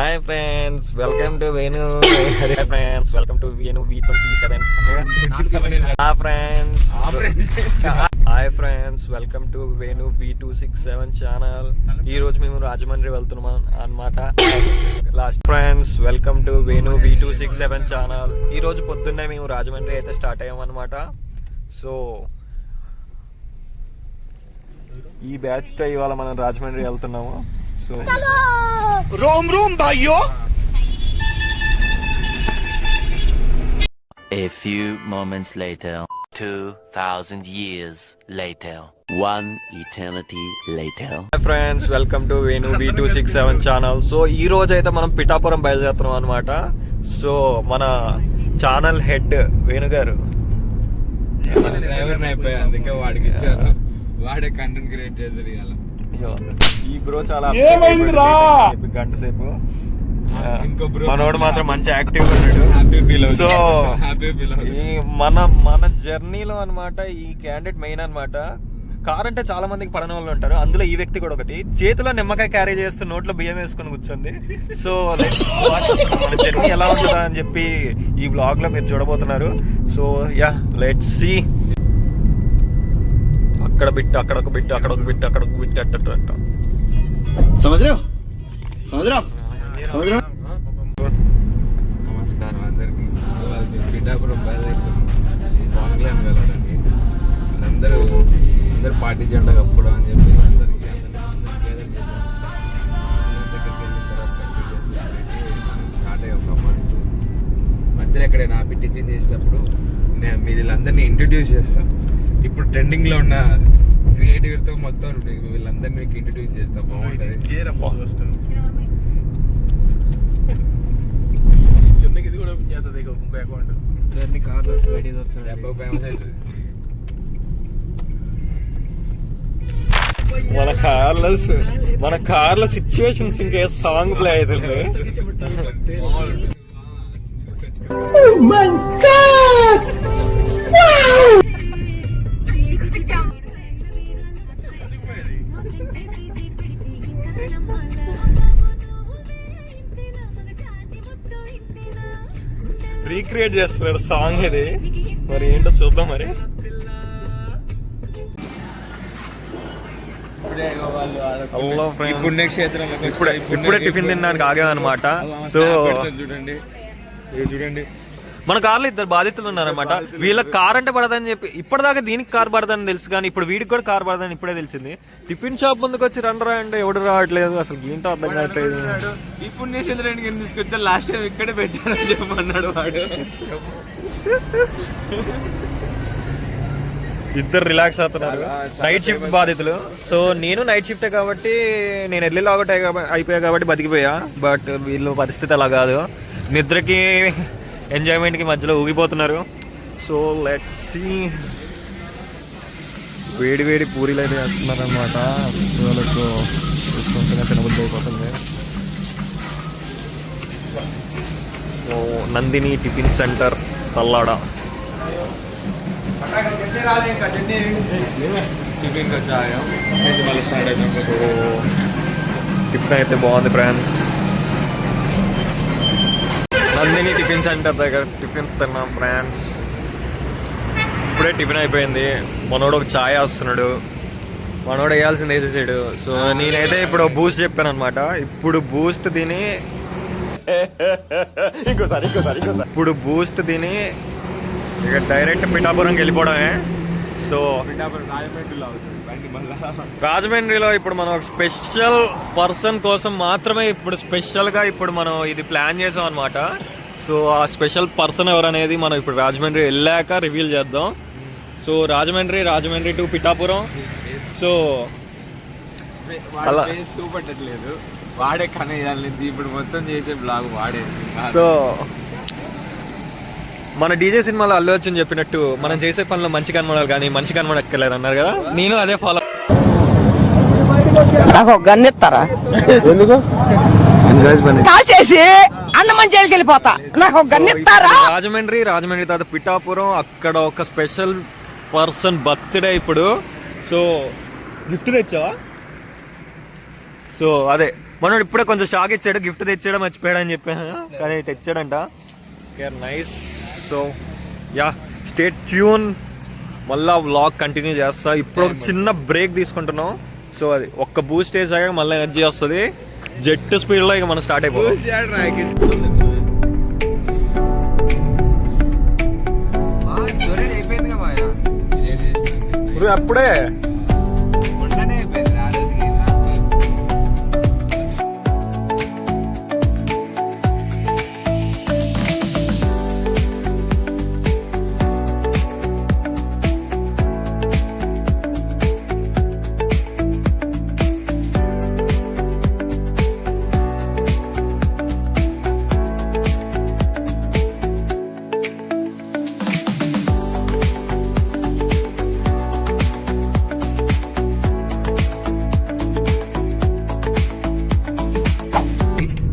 Hi friends, welcome to Venu. Hi friends, welcome to Venu V27. Hi friends, welcome to Venu V267 channel. ఈ రోజు మేము రాజమండ్రి వెళ్తున్నాం అన్నమాట. Last friends, welcome to Venu V267 channel. ఈ రోజు పొద్దున్నే మేము రాజమండ్రి అయితే స్టార్ట్ అయ్యాం అన్నమాట. సో ఈ బ్యాచ్ తో ఇవాళ మనం రాజమండ్రి వెళ్తున్నాము. సో रोम रोम भाइयों. A few moments later, 2000 years later, one eternity later. Hi friends, welcome to Venu V267 channel. So ఈ రోజు అయితే మనం పిఠాపురం బయలుదేరుతున్నాం అనమాట. సో మన ఛానల్ హెడ్ వేణు గారు డ్రైవర్ అయిపోయా, అందుకే వాడికి ఇచ్చారు. వాడే కంటెంట్ క్రియేట్ చేశారు ఇవాళ. ఈ బ్రో చాలా గంట సేపు. ఇంకో బ్రో మనోడు మాత్రం మంచి యాక్టివ్ ఉన్నాడు. హ్యాపీ ఫీల్ సో అవుతుంది. ఈ మన జర్నీలో అన్నమాట ఈ క్యాండిడేట్ మెయిన్ అన్నమాట. కార్ అంటే చాలా మందికి పడని వాళ్ళు ఉంటారు, అందులో ఈ వ్యక్తి కూడా ఒకటి. చేతిలో నిమ్మకాయ క్యారీ చేస్తూ నోట్లో బియ్యం వేసుకొని కూర్చుంది. సో మన జర్నీ ఎలా ఉంటుందా అని చెప్పి ఈ వ్లాగ్ లో మీరు చూడబోతున్నారు. So yeah, let's see. అక్కడ బిట్టు, అక్కడ ఒక బిట్టు, అక్కడ ఒక బిట్టు, అక్కడ ఒక బిట్టు, అట్ట నమస్కారం అందరికి. పిఠాపురం బయలుదేరుతున్నాం కాంగ్లాన్ వెళ్ళడానికి. అందరూ పార్టీ జెండా కప్పుకోవడం అని చెప్పి అందరికి దగ్గరికి వెళ్ళిన తర్వాత స్టార్ట్ అయ్యాం ఖమ్మం. మధ్యలో ఎక్కడైనా ఆపి టిఫిన్ చేసేటప్పుడు నేను వీళ్ళందరినీ ఇంట్రడ్యూస్ చేస్తాను. ఇప్పుడు ట్రెండింగ్ లో ఉన్న క్రియేటివ్తో మొత్తం వీళ్ళందరినీ మీకు ఇంట్రడ్యూస్ చేస్తా. బాగుంటుంది. చెన్నైకి ఇది కూడా చేస్తుంది ఇంకో అకౌంట్ కార్లో బయటికి వస్తుంది. ఫేమస్ అవుతుంది. మన కార్ల సిచ్యువేషన్స్ ఇంకే సాంగ్ ప్లే అవుతుంది. రీక్రియేట్ చేస్తున్నారు సాంగ్ ఇది. మరి ఏంటో చూద్దాం. మరి హలో ఫ్రెండ్స్, పుణ్యక్షేత్రంలో ఇప్పుడే టిఫిన్ తినడానికి ఆగామన్నమాట. సో చూడండి, చూడండి మన కార్లో ఇద్దరు బాధితులు ఉన్నారనమాట. వీళ్ళకి కార్ అంటే పడదని చెప్పి ఇప్పటిదాకా దీనికి కార్ పడదని తెలుసు, కానీ ఇప్పుడు వీడికి కూడా కార్ పడదని ఇప్పుడే తెలిసింది. టిఫిన్ షాప్ ముందుకు వచ్చి రండి అంటే ఎవడు రావట్లేదు, అసలు ఏంటో అర్థం కావట్లేదు. ఈ పుణ్యక్షేత్రానికి ఎందుకు తీసుకొచ్చా, లాస్ట్ టైం ఇక్కడే పెట్టారని చెప్పమన్నాడు వాడు. ఇద్దరు రిలాక్స్ అవుతున్నారు, నైట్ షిఫ్ట్ బాధితులు. సో నేను నైట్ షిఫ్టే కాబట్టి నేను ఎర్లీ లాగౌట్ అయిపోయా కాబట్టి బతికిపోయా. బట్ వీళ్ళు పరిస్థితి అలా కాదు, నిద్రకి ఎంజాయ్మెంట్కి మధ్యలో ఊగిపోతున్నారు. So let's see. వేడి వేడి పూరీలు అయితే వేస్తున్నారు అనమాట. వాళ్ళకు చూసుకుంటూనే తినబుద్ధి అయిపోతుంది. So Nandini tiffin centre Tallada. Tiffin వచ్చాయా మళ్ళీ స్టార్ట్ అవుతాం. టిఫిన్ అయితే బాగుంది ఫ్రెండ్స్. నందిని టిఫిన్ సెంటర్ దగ్గర టిఫిన్స్ తిన్నాం ఫ్రెండ్స్. ఇప్పుడే టిఫిన్ అయిపోయింది. మనోడు ఒక ఛాయ్ వస్తున్నాడు, మనోడు వేయాల్సింది వేసేసాడు. సో నేనైతే ఇప్పుడు బూస్ట్ చెప్పాను అనమాట. ఇప్పుడు బూస్ట్ తిని ఇక డైరెక్ట్ పిఠాపురంకి వెళ్ళిపోవడమే. సో రాజమండ్రిలో ఇప్పుడు మనం ఒక స్పెషల్ పర్సన్ కోసం మాత్రమే ఇప్పుడు స్పెషల్గా ఇప్పుడు మనం ఇది ప్లాన్ చేసాం అనమాట. సో ఆ స్పెషల్ పర్సన్ ఎవరనేది మనం ఇప్పుడు రాజమండ్రి వెళ్ళాక రివీల్ చేద్దాం. So Rajahmundry to Pithapuram. So అలా చూపట్టట్లేదు, వాడే కనేయాలి. ఇప్పుడు మొత్తం చేసే బ్లాగ్ వాడే. సో మన డీజే సినిమాలో అల్లు అర్జున్ చెప్పినట్టు మనం చేసే పనిలో మంచి కనబడాలి కానీ మంచి కనబడక్కర్లేదు అన్నారు కదా. నేను అదే ఫాలో. నాకు గన్ ఇస్తారా? ఎందుకు కాల్చేసి అన్నమని జైలుకి వెళ్ళిపోతా. నాకు గన్ ఇస్తారా? రాజమండ్రి తర్వాత పిఠాపురం, అక్కడ ఒక స్పెషల్ పర్సన్ బర్త్డే ఇప్పుడు. సో గిఫ్ట్ తెచ్చావా? సో అదే మనోడు ఇప్పుడే కొంచెం షాక్ ఇచ్చాడు, గిఫ్ట్ తెచ్చాడు మర్చిపోయాడు అని చెప్పాను, కానీ తెచ్చాడంట. Okay nice. So ya stay tune, మళ్ళీ వ్లాగ్ కంటిన్యూ చేస్తా. ఇప్పుడు ఒక చిన్న బ్రేక్ తీసుకుంటున్నాం. సో అది ఒక్క బూస్ట్ వేసాక మళ్ళీ ఎనర్జీ వస్తుంది. జెట్ స్పీడ్లో ఇక మనం స్టార్ట్ అయిపోతాం. స్టోరేజ్ అయిపోయింది కదా ఇప్పుడు అప్పుడే మొన్ననే అయిపోయింది ఆ రోజుకి.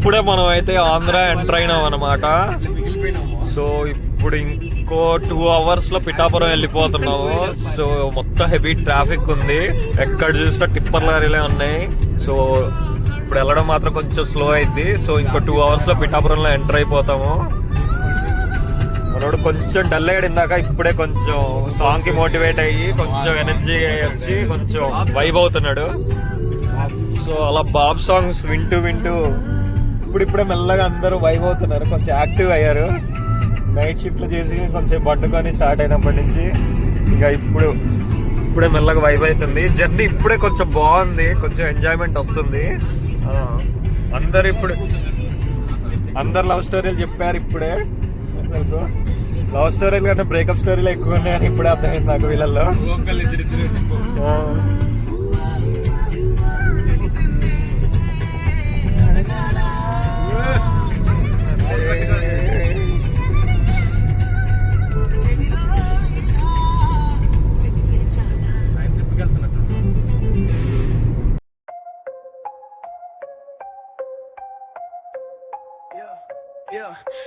ఇప్పుడే మనం అయితే ఆంధ్ర ఎంటర్ అయినాం అనమాట. సో ఇప్పుడు ఇంకో 2 hours లో పిఠాపురం వెళ్ళిపోతున్నాము. సో మొత్తం హెవీ ట్రాఫిక్ ఉంది, ఎక్కడ చూసినా టిప్పర్ లారీలే ఉన్నాయి. సో ఇప్పుడు వెళ్ళడం మాత్రం కొంచెం స్లో అయింది. సో ఇంకో 2 hours లో పిఠాపురంలో ఎంటర్ అయిపోతాము. మనోడు కొంచెం డల్ అయ్యాడు ఇందాక, ఇప్పుడే కొంచెం సాంగ్ కి మోటివేట్ అయ్యి కొంచెం ఎనర్జీ వచ్చి కొంచెం వైబ్ అవుతున్నాడు. సో అలా బాబ్ సాంగ్స్ వింటూ ఇప్పుడిప్పుడే మెల్లగా అందరూ వైబ్ అవుతున్నారు, కొంచెం యాక్టివ్ అయ్యారు. నైట్ షిఫ్ట్లు చేసి కొంచెం పట్టుకొని స్టార్ట్ అయినప్పటి నుంచి ఇంకా ఇప్పుడే మెల్లగా వైబ్ అవుతుంది. జర్నీ ఇప్పుడే కొంచెం బాగుంది, కొంచెం ఎంజాయ్మెంట్ వస్తుంది. అందరు లవ్ స్టోరీలు చెప్పారు ఇప్పుడే. లవ్ స్టోరీలు కంటే బ్రేకప్ స్టోరీలు ఎక్కువ ఉన్నాయని ఇప్పుడే అర్థమైంది నాకు వీళ్ళల్లో.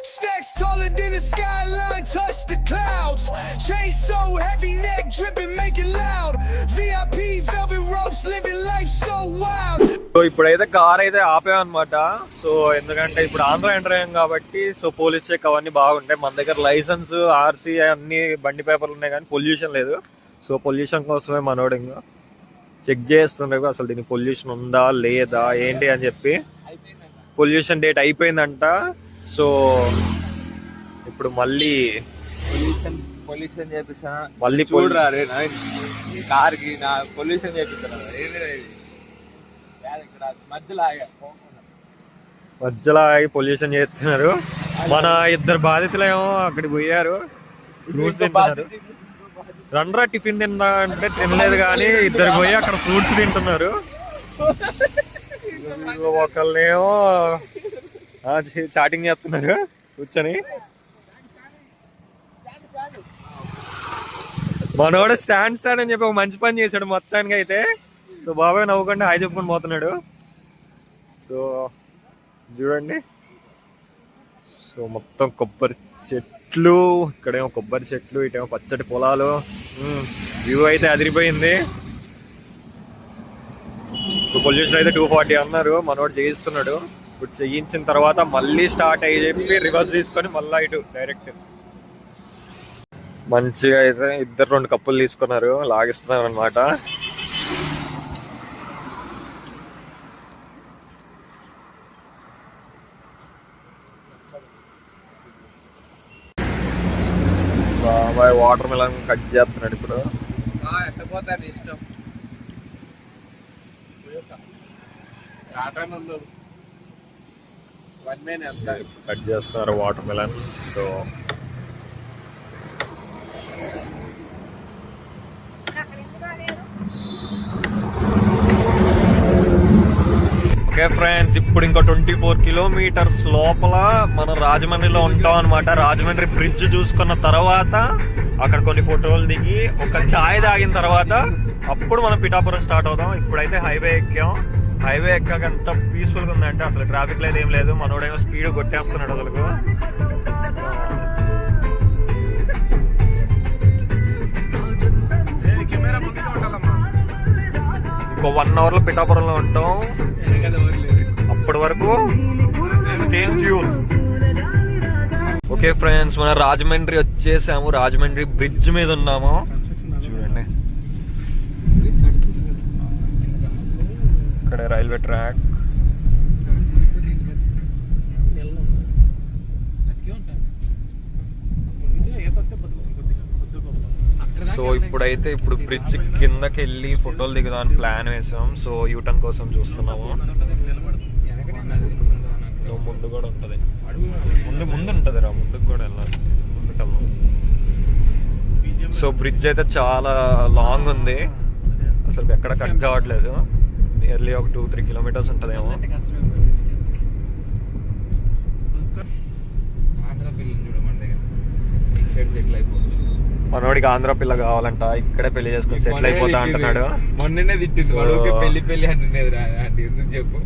Stacks taller than the skyline, touch the clouds. Chain so heavy, neck dripping, make it loud. VIP, velvet ropes, living life so wild. So ఇప్పుడైతే కార్ అయితే ఆపామన్నమాట. సో ఎందుకంటే ఇప్పుడు ఆంధ్ర ఎంటర్ అయ్యాం కాబట్టి సో పోలీస్ చెక్ అవన్నీ బాగుంటాయి. మన దగ్గర లైసెన్స్, ఆర్సీ అన్ని బండి పేపర్లు ఉన్నాయి కానీ పొల్యూషన్ లేదు. సో పొల్యూషన్ కోసమే మనోడు ఇంకా చెక్ చేస్తుండే అసలు దీనికి పొల్యూషన్ ఉందా లేదా ఏంటి అని చెప్పి. పొల్యూషన్ డేట్ అయిపోయిందంట. సో ఇప్పుడు మళ్ళీ పొల్యూషన్ చేపిస్తా, మళ్ళీ చూడరా రే కార్ కి నా పొల్యూషన్ చేపిస్తాను. మధ్యలో ఆగి పొల్యూషన్ చేస్తున్నారు. మన 2 బాధితులేమో అక్కడికి పోయారు, ఫ్రూట్స్ తింటున్నారు. రండ్రా టిఫిన్ తిన్నా అంటే తినలేదు కానీ 2 పోయి అక్కడ ఫ్రూట్స్ తింటున్నారు. ఒకళ్ళేమో చాటింగ్ చేస్తున్నారు కూర్చొని. మనోడు స్టాండ్ అని చెప్పి ఒక మంచి పని చేశాడు మొత్తానికి అయితే. సో బాబాయ్ నవ్వుకుండా హాయ్ చెప్పుకొని పోతున్నాడు. సో చూడండి, సో మొత్తం కొబ్బరి చెట్లు, ఇక్కడేమో కొబ్బరి చెట్లు, ఇటేమో పచ్చటి పొలాలు. వ్యూ అయితే అదిరిపోయింది. ఇప్పుడు పొల్యూషన్ అయితే 240 అన్నారు, మనోడు చేయిస్తున్నాడు. ఇప్పుడు చేయించిన తర్వాత మళ్ళీ స్టార్ట్ అయ్యి చెప్పి రివర్స్ తీసుకొని మళ్ళీ ఇటు డైరెక్ట్. మంచిగా అయితే 2 కప్పులు తీసుకున్నారు, లాగిస్తున్నారు అనమాట. బాబాయ్ వాటర్ మిలన్ కట్ చేస్తున్నాడు ఇప్పుడు. ఎట్టపోతాను ఇష్టం కట్ చేస్తున్నారు water melon. So okay friends, ఇప్పుడు ఇంకో 24 kilometers లోపల మనం రాజమండ్రిలో ఉంటాం అనమాట. రాజమండ్రి బ్రిడ్జ్ చూసుకున్న తర్వాత అక్కడ కొన్ని ఫోటోలు దిగి ఒక చాయ్ తాగిన తర్వాత అప్పుడు మనం పిఠాపురం స్టార్ట్ అవుతాం. ఇప్పుడైతే హైవే ఎక్కాం. హైవే ఎక్కాక ఎంత పీస్ఫుల్గా ఉందంటే అసలు ట్రాఫిక్ లేదు, ఏం లేదు. మనోడేమో స్పీడ్ కొట్టేస్తున్నాడు అసలు. ఇంకో 1 hour లో పిఠాపురంలో ఉంటాం. అప్పటి వరకు స్టే ట్యూన్. ఓకే ఫ్రెండ్స్, మన రాజమండ్రి వచ్చేసాము. రాజమండ్రి బ్రిడ్జ్ మీద ఉన్నాము. చూడండి, ఇక్కడ రైల్వే ట్రాక్. సో ఇప్పుడైతే బ్రిడ్జ్ కిందకి వెళ్ళి ఫోటోలు దిగుదామని ప్లాన్ వేసాం. సో యూటర్న్ కోసం చూస్తున్నాము. ముందు కూడా ఉంటుంది, ముందు ఉంటుంది రా, ముందుకు కూడా వెళ్ళాలి, ముందుకు వెళ్దాం. సో బ్రిడ్జ్ అయితే చాలా లాంగ్ ఉంది, అసలు ఎక్కడ కట్ కావట్లేదు. నియర్లీ ఒక 2-3 కిలోమీటర్స్ ఉంటుందేమో. మనోడికి ఆంధ్ర పిల్ల కావాలంట, ఇక్కడే పెళ్లి చేసుకుని సెటిల్ అయిపోతా అంటున్నాడు. మొన్ననే తిట్టింది పెళ్లి అంటున్నది ఎందుకు చెప్పు.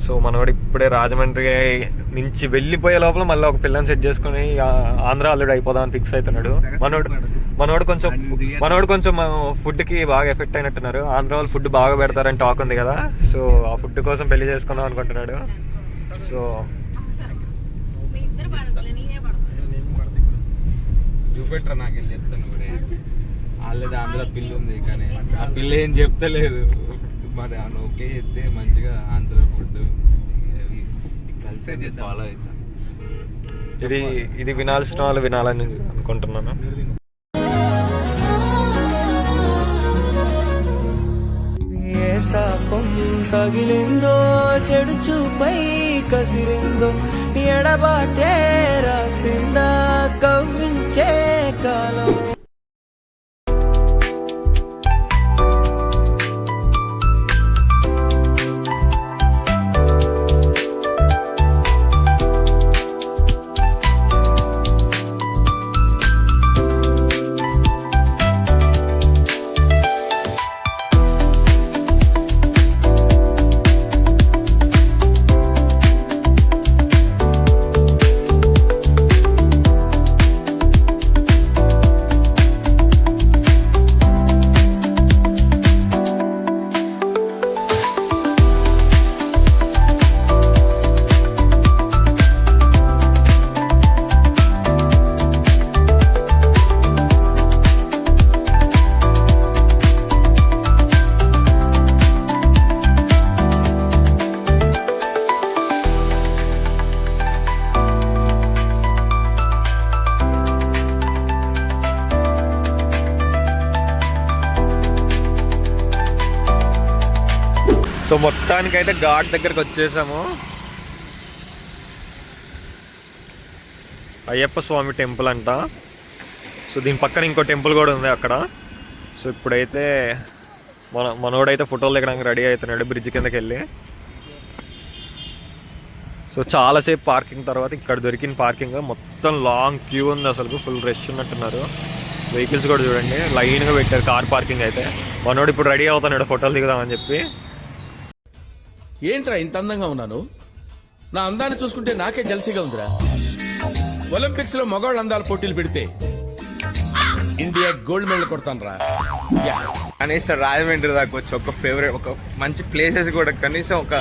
సో మనోడు ఇప్పుడే రాజమండ్రి నుంచి వెళ్ళిపోయే లోపల మళ్ళీ ఒక పిల్లని సెట్ చేసుకుని ఆంధ్ర అల్లుడు అయిపోదామని ఫిక్స్ అవుతున్నాడు. మనోడు కొంచెం ఫుడ్కి బాగా ఎఫెక్ట్ అయినట్టున్నారు. ఆంధ్ర వాళ్ళు ఫుడ్ బాగా పెడతారని టాక్ ఉంది కదా, సో ఆ ఫుడ్ కోసం పెళ్లి చేసుకుందాం అనుకుంటున్నాడు. సో చూపెట్టరా, నాకు వెళ్ళి చెప్తాను. ఆల్రెడీ ఆంధ్ర పిల్లి ఉంది, కానీ ఆ పిల్ల ఏం చెప్తలేదు. మరి ఓకే చెప్తే మంచిగా ఆంధ్ర ఫుడ్ కలిసి ఫాలో అవుతా. ఇది వినాల్సిన వాళ్ళు వినాలని అనుకుంటున్నాను. ఏ శాపం తగిలిందో, చెడు చూపై కసిరిందో, ఎడబాటే రాసిందా కవ్వించే కాలం. సో మొత్తానికైతే ఘాట్ దగ్గరికి వచ్చేసాము. అయ్యప్ప స్వామి టెంపుల్ అంట. సో దీని పక్కన ఇంకో టెంపుల్ కూడా ఉంది అక్కడ. సో ఇప్పుడైతే మనోడైతే ఫోటోలు దిగడానికి రెడీ అవుతున్నాడు బ్రిడ్జ్ కిందకి వెళ్ళి. సో చాలాసేపు పార్కింగ్ తర్వాత ఇక్కడ దొరికిన పార్కింగ్. మొత్తం లాంగ్ క్యూ ఉంది, అసలు ఫుల్ రష్ ఉన్నట్టున్నారు. వెహికల్స్ కూడా చూడండి లైన్గా పెట్టారు కార్ పార్కింగ్ అయితే. మనోడు ఇప్పుడు రెడీ అవుతున్నాడు ఫోటోలు దిగుదామని చెప్పి. ఏంట్రా ఇంత అందంగా ఉన్నాను? నా అందాన్ని చూసుకుంటే నాకే జలసిగా ఉందిరా. ఒలింపిక్స్ లో మగవాళ్ళ అందాల పోటీలు పెడితే ఇండియా గోల్డ్ మెడల్ కొడతాను రా. కనీసం రాజమండ్రి దాకా వచ్చి ఒక ఫేవరెట్ ఒక మంచి ప్లేసెస్ కూడా కనీసం ఒక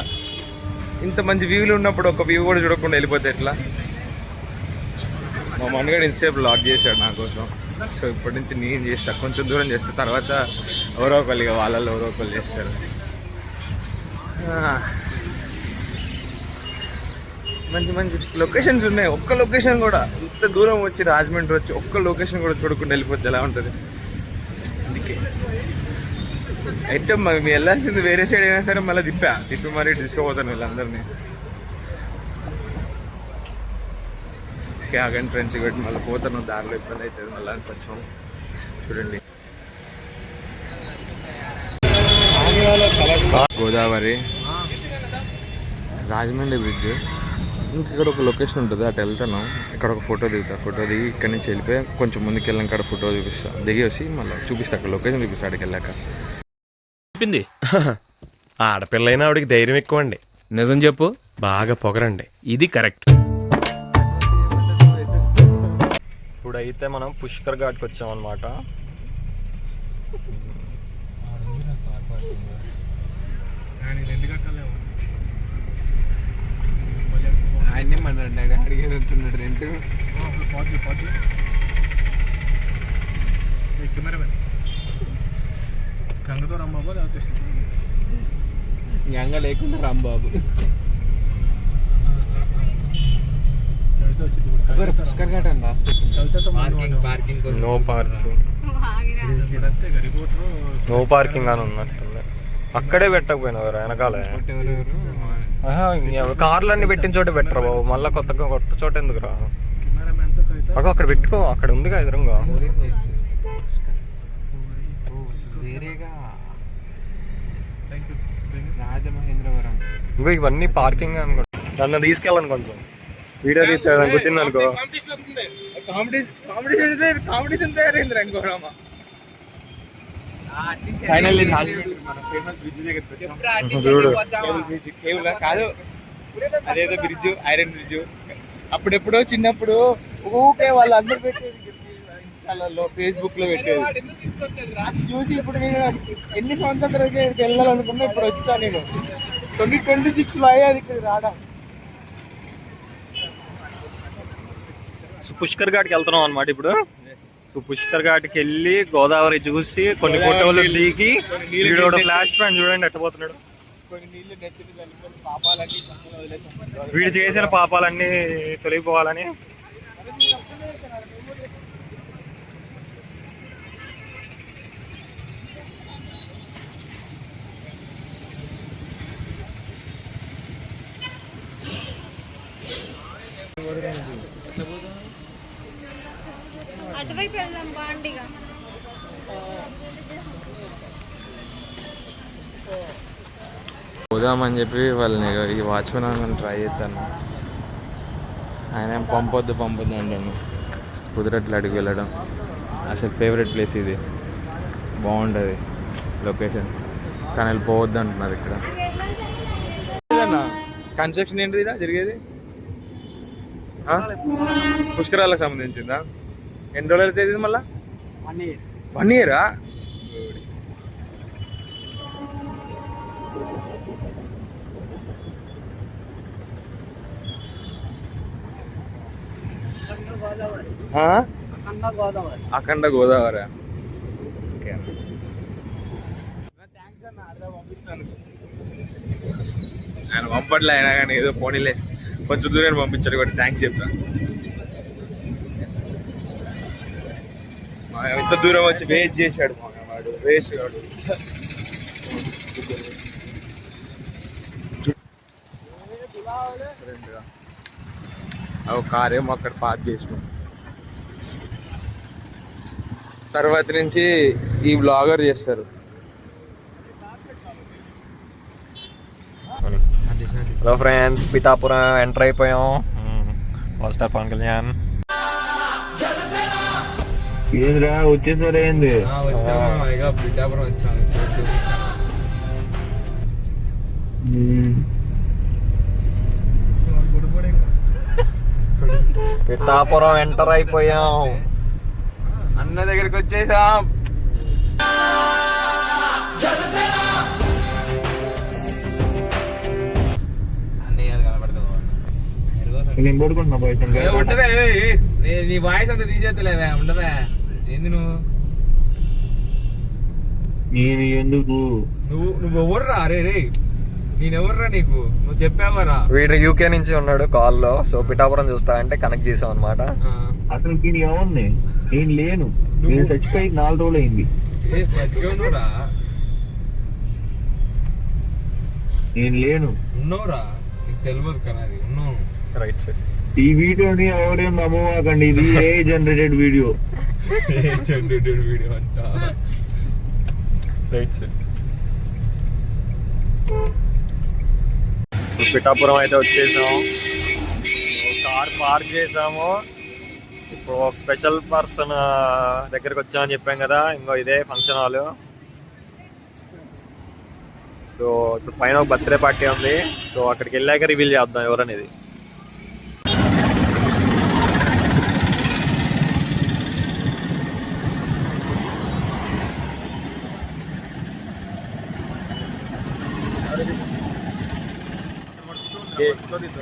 ఇంత మంచి వ్యూలు ఉన్నప్పుడు ఒక వ్యూ కూడా చూడకుండా వెళ్ళిపోతే ఎట్లా? మా మన్నగాడు ఇంతసేపు లాక్ చేశాడు నా కోసం. సో ఇప్పటి నుంచి నేను చేస్తాను, కొంచెం దూరం చేస్తా, తర్వాత ఎవరో ఒకళ్ళు వాళ్ళల్లో ఎవరో ఒకళ్ళు చేస్తారు. మంచి మంచి లొకేషన్స్ ఉన్నాయి. ఒక్క లొకేషన్ కూడా ఇంత దూరం వచ్చి రాజమండ్రి వచ్చి ఒక్క లొకేషన్ కూడా చూడకుండా వెళ్ళిపోతే ఎలా ఉంటుంది? అందుకే అయితే మేము వెళ్ళాల్సింది వేరే సైడ్ అయినా సరే మళ్ళీ తిప్పి మరీ తీసుకుపోతాను వీళ్ళందరినీ. ఓకే ఆగండి ఫ్రెండ్స్, పెట్టి మళ్ళీ పోతాను, దారిలో ఇబ్బంది అవుతుంది మళ్ళీ కొంచెం. చూడండి గోదావరి రాజమండ్రి బ్రిడ్జ్. ఇక్కడ ఒక లొకేషన్ ఉంటుంది, అటు వెళ్తాను. ఇక్కడ ఒక ఫోటో దిగి ఇక్కడి నుంచి వెళ్ళిపోయి కొంచెం ముందుకు వెళ్ళాక అక్కడ ఫోటో చూపిస్తా, దిగి వచ్చి మళ్ళీ చూపిస్తా, అక్కడ లొకేషన్ చూపిస్తా. అక్కడికి వెళ్ళాక చెప్పింది ఆడపిల్లైనా ఆవిడికి ధైర్యం ఎక్కువ అండి. నిజం చెప్పు. బాగా పొగరండి. ఇది కరెక్ట్. ఇప్పుడైతే మనం పుష్కర్ ఘాట్కి వచ్చామన్నమాట. ఆయనే మాట్లాడాడు అడిగేది ఉంటున్నాడు రెంట్ కెమెరామెన్ గంగతో రాంబాబు లేకపోతే గంగ లేకుండా రాంబాబు కవిత వచ్చింది ఇప్పుడు పుష్కర్ ఘాట్ అని రాసి పెట్టింది. కవితతో పార్కింగ్ నో పార్కింగ్, ఇదంతే రిపోర్టర్ నో పార్కింగ్ అని ఉన్నట్టుంది. అక్కడే పెట్టకపోయినా వెనకాలే కార్లన్నీ పెట్టిన చోట పెట్టరా బాబు, మళ్ళీ కొత్త చోట ఎందుకురా? కెమెరామెన్తో కవిత అక్కడ పెట్టుకో, అక్కడ ఉందిగా ఎదురుగా. వేరేగా థ్యాంక్ యూ. రాజమహేంద్రవరం. ఇంకో ఇవన్నీ పార్కింగ్ అనుకో. నన్ను తీసుకెళ్ళను కొంచెం, వీడియో తీస్తే గుట్టింది అనుకో. కాంపిటీషన్ తయారైంది అనుకోరామా. ఫైనల్లీ చూడు కాదు అదేదో బ్రిడ్జ్, ఐరన్ బ్రిడ్జ్. అప్పుడెప్పుడో చిన్నప్పుడు ఊకే వాళ్ళు అందరు పెట్టేది ఫేస్బుక్ లో పెట్టేది చూసి ఇప్పుడు నేను ఎన్ని సంవత్సరాల తర్వాత వెళ్ళాలనుకున్నా ఇప్పుడు వచ్చా నేను 2026 లో అయ్యాది ఇక్కడ రావడం. పుష్కర్ ఘాట్కి వెళ్తున్నాం అనమాట ఇప్పుడు. సో పుష్కర్ ఘాట్కి వెళ్ళి గోదావరి చూసి కొన్ని ఫోటోలు దిగి, వీడు ఫ్లాష్ పాయింట్ చూడండి ఎట్టబోతున్నాడు. కొన్ని నీళ్లు నెత్తిని చల్లుకొని పాపాలన్నీ పక్కన వదిలేసాం. వీడు చేసిన పాపాలన్నీ తొలగిపోవాలని. అటువైపు వెళ్దాం బాండిగా. పోదామని చెప్పి వాళ్ళని ఈ వాచ్మెన్ ట్రై చేస్తాను. ఆయన పంపొద్దు అంటాను. కుదరట్లు అడిగి వెళ్ళడం. అసలు ఫేవరెట్ ప్లేస్ ఇది, బాగుంటుంది లొకేషన్, కానీ వెళ్ళిపోవద్దు అంటున్నారు ఇక్కడ. కన్స్ట్రక్షన్ ఏంటిది జరిగేది? పుష్కరాలకు సంబంధించిందా? ఎన్ని రోజులు అయితే ఇది మళ్ళా? 1 ఇయరా? అఖండ గోదావరి. ఓకే ఆయన పంపట్లే, అయినా కానీ ఏదో పోనీలే కొంచెం దూరం పంపించారు కాబట్టి థ్యాంక్స్ చెప్తాను. ఎంత దూరం వచ్చి వేస్ట్ చేశాడు వాడు, వేస్ట్ కాడు. కార్ ఏమో అక్కడ పార్క్ చేసినాం. తర్వాత నుంచి ఈ బ్లాగర్ చేస్తారు. హలో ఫ్రెండ్స్, పిఠాపురం ఎంటర్ అయిపోయాం. మాస్టర్ పవన్ కళ్యాణ్ ఏంద్రా వచ్చేసారా? ఏంది పిఠాపురం వచ్చాము. పిఠాపురం ఎంటర్ అయిపోయాం. అన్న దగ్గరికి వచ్చేసాం. ఉండవే, నీ వాయిస్ అంతా తీసేస్తలేవే. ఉండవే, ఏంది నువ్వు? నేను ఎందుకు నువ్వు ఎవర్రా? రే నేనెవర్రా నీకు? నువ్వు చెప్పావరా? వీడు యూకే నుంచి ఉన్నాడు కాల్లో. సో పిఠాపురం చూస్తా అంటే కనెక్ట్ చేసాం అనమాట. అసలు నేను ఎవరిని? నేను లేను, నేను చచ్చిపోయి 4 రోజులు అయింది. బతికేవురా? నేను లేను. ఉన్నావురా, నీకు తెలియదు కదా అది. ఉన్నావు. Right side. ఈ వీడియోని ఎవరేం నమ్మకండి, ఇది ఏ జనరేటెడ్ వీడియో. వీడియో అంట. Right side. పిఠాపురం అయితే వచ్చేసాం. కార్ పార్క్ చేసాము. ఇప్పుడు ఒక స్పెషల్ పర్సన్ దగ్గరికి వచ్చామని చెప్పాం కదా, ఇంకో ఇదే ఫంక్షన్ హాల్. సో ఇప్పుడు పైన ఒక బర్త్డే పార్టీ ఉంది. సో అక్కడికి వెళ్ళాక రివీల్ చేద్దాం ఎవరనేది.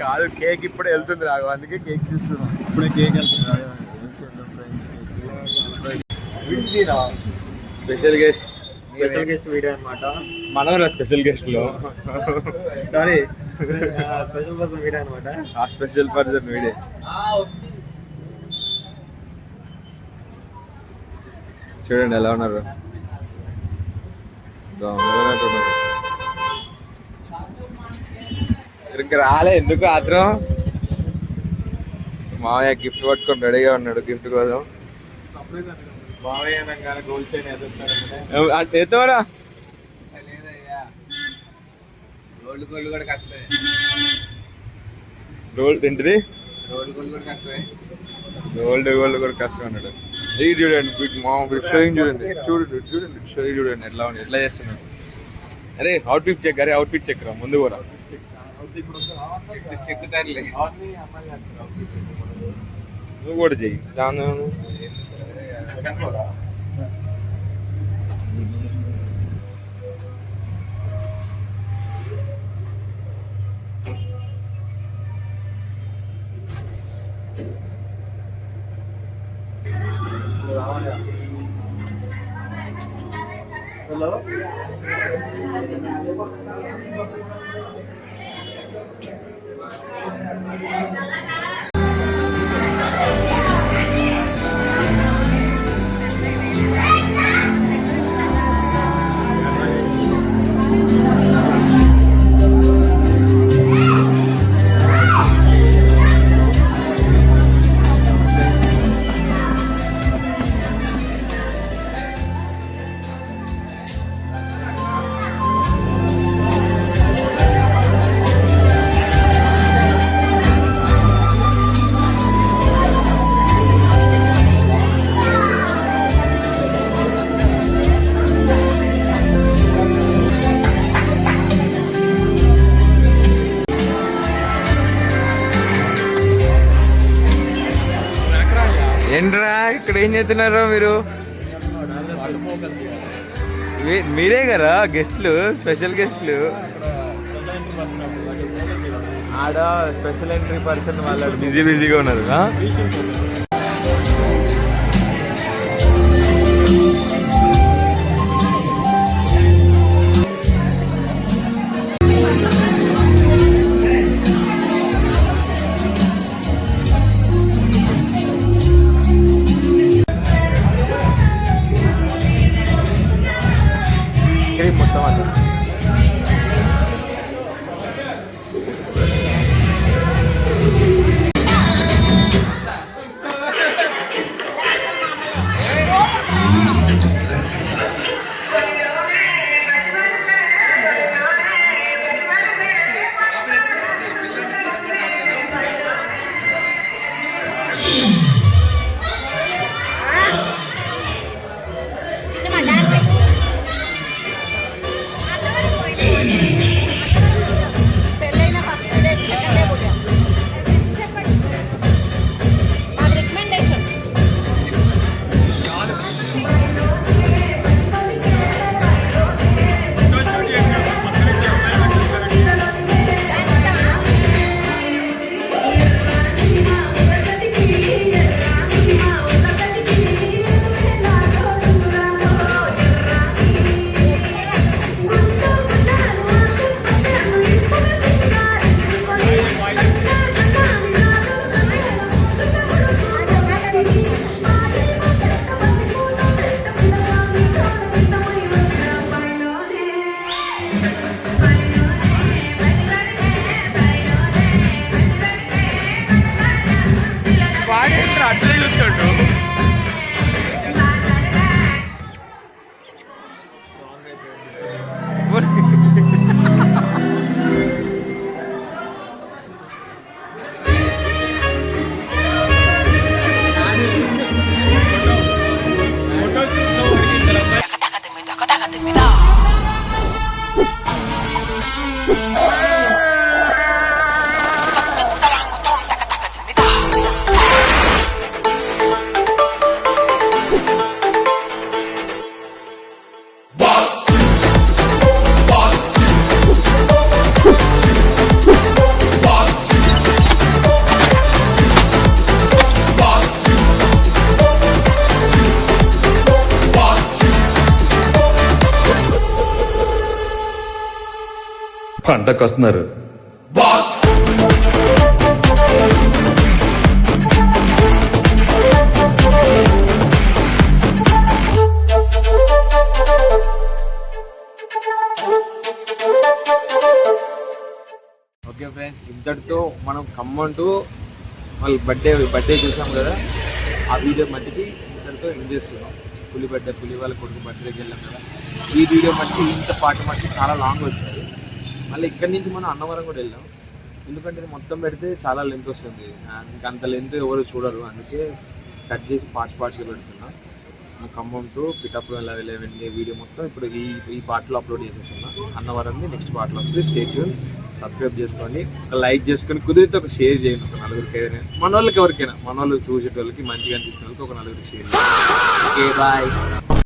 కాదు కేక్ ఇప్పుడే వెళ్తుంది రాఘవ, అందుకే కేక్ చూస్తున్నాం. ఇప్పుడే కేక్ వెళ్తుంది. స్పెషల్ గెస్ట్ వీడియో అనమాట. మనం స్పెషల్ గెస్ట్ లో సారీ స్పెషల్ పర్సన్ వీడియో అనమాట. ఆ స్పెషల్ పర్సన్ వీడే. చూడండి ఎలా ఉన్నారు, ఇంకా రాలే ఎందుకు ఆత్రం. మామయ్య గిఫ్ట్ పట్టుకొని రెడీగా ఉన్నాడు గిఫ్ట్ కోసం. ఎత్తవరా రోల్డ్ ఏంటిది, గోల్డ్ కూడా కష్టం అన్నాడు. ఇది చూడండి షోయింగ్ చూడండి, షోయింగ్ చూడండి ఎట్లా ఉంది, ఎట్లా చేస్తున్నాడు. అరే అవుట్ఫిట్ చెక్, అరే అవుట్ఫిట్ చెక్ రా ముందు కూడా నువ్వు కూడా చెయ్యి. హలో ఏంట్రా ఇక్కడ ఏం చేస్తున్నారో మీరు? మీరే కదా గెస్ట్లు, స్పెషల్ గెస్ట్లు. ఆడ స్పెషల్ ఎంట్రీ పర్సన్ వాళ్ళు బిజీగా ఉన్నారు. మొత్తం అలా పంటకొస్తున్నారు. ఓకే ఫ్రెండ్స్, ఇంతటితో మనం ఖమ్మం టు వాళ్ళ బర్త్డే చూసాం కదా, ఆ వీడియో మట్టికి ఇంతటితో ఎండ్ చేస్తున్నాం. పులి వాళ్ళ కొడుకు బర్త్డేకి వెళ్ళాం కదా, ఈ వీడియో మట్టి ఇంత పాట మట్టి చాలా లాంగ్ వచ్చాయి. మళ్ళీ ఇక్కడి నుంచి మనం అన్నవరం కూడా వెళ్ళాం, ఎందుకంటే ఇది మొత్తం పెడితే చాలా లెంత్ వస్తుంది, ఇంకా అంత లెంత్ ఎవరు చూడరు, అందుకే కట్ చేసి పార్ట్స్గా పెడుతున్నాం. ఖమ్మం టు పిఠాపురం ఎలా వెళ్ళే వీడియో మొత్తం ఇప్పుడు ఈ పార్ట్లో అప్లోడ్ చేసేస్తున్నా. అన్నవరంది నెక్స్ట్ పార్ట్లో వస్తుంది. స్టే ట్యూన్, సబ్స్క్రైబ్ చేసుకోండి, ఒక లైక్ చేసుకొని, కుదిరితే ఒక షేర్ చేయండి ఒక నలుగురికి, ఏదైనా మన వాళ్ళకి ఎవరికైనా, మన వాళ్ళు చూసేటోళ్ళకి మంచిగా అనిపించిన వాళ్ళకి ఒక నలుగురికి షేర్ చేయండి. Okay bye.